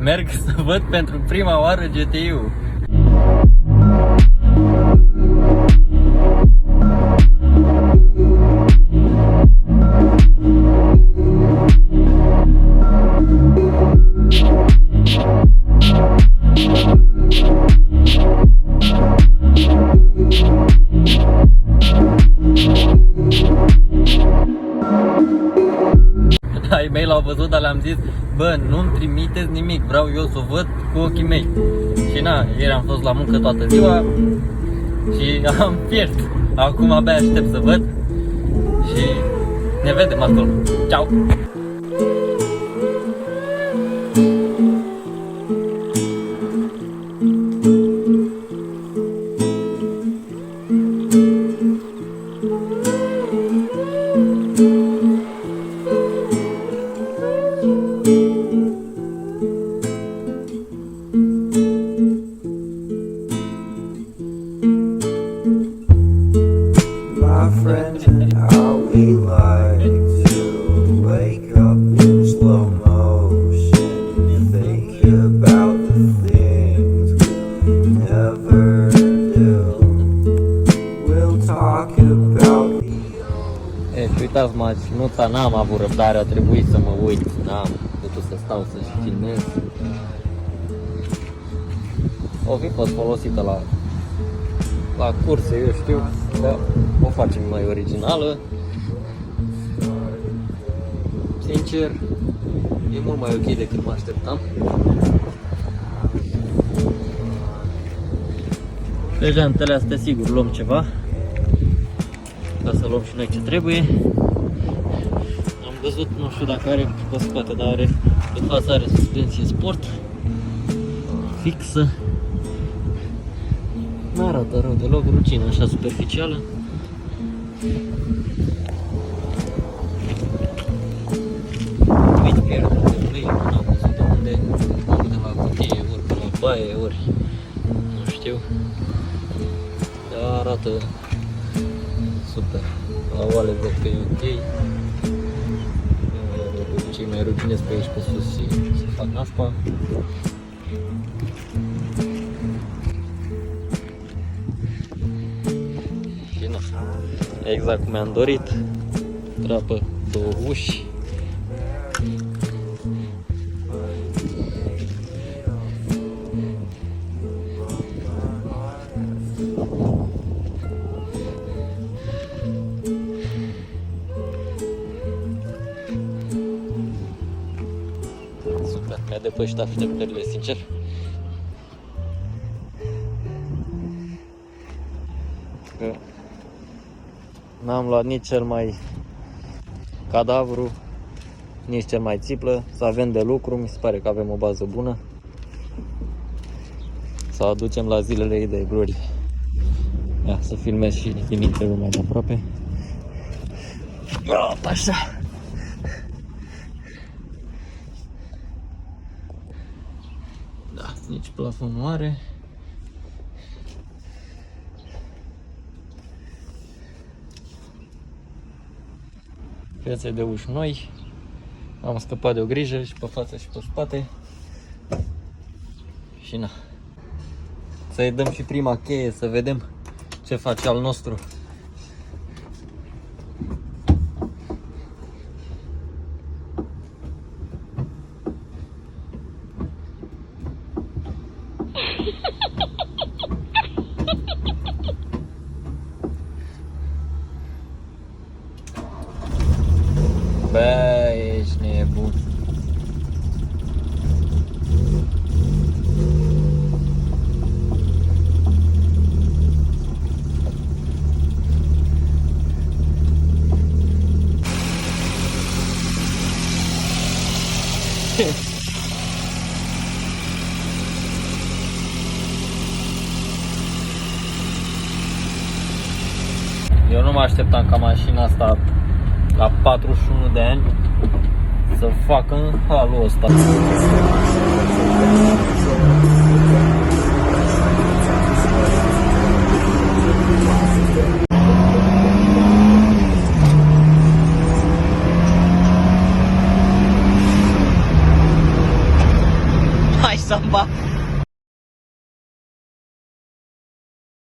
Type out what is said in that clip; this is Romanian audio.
Merg să văd pentru prima oară GTI-ul. Ai mei l-au văzut, dar le-am zis, bă, nu-mi trimiteți nimic, vreau eu să o văd cu ochii mei. Și na, ieri am fost la muncă toată ziua și am fiert. Acum abia aștept să văd și ne vedem acolo. Ciao! My friends and how we like to wake up in slow motion and think about the things we never do. We'll talk about the Și uitați, m-a ținuta, n-am avut răbdare, a trebuit să mă uit, n-am putut să stau să-și filmez. O fi fost folosită la curse, eu știu, dar o facem mai originală. Sincer, e mult mai ok decât mă așteptam. Pe jantele astea sigur luăm ceva, ca să luăm și noi ce trebuie. Am văzut, nu știu dacă are pe spate, dar are, pe față are suspensie sport fixă. N-arată rău deloc, rucină așa superficială. Uite, pierdă de ulei, n-am văzut de unde, ori de la cutie, ori de la baie, ori nu știu. Dar arată super. La oale văd că e ok. Cei mai ruginesc pe aici pe sus și se fac nașpa. Exact cum mi-am dorit. Trapă două uși. Super, mi-a depășit așteptările, sincer. N-am luat nici cel mai cadavru, nici cel mai țiplă, să avem de lucru, mi se pare că avem o bază bună. Să o aducem la zilele ei de glorie. Ia, să filmez și din interiorul mai de aproape. Opa, așa. Da, nici plafon nu are. Piețe de uși noi, am scăpat de o grijă și pe față și pe spate și na, să-i dăm și prima cheie să vedem ce face al nostru. Bă, ești nebun. Eu nu mă așteptam ca mașina asta la 41 de ani să facă în halul ăsta. Samba.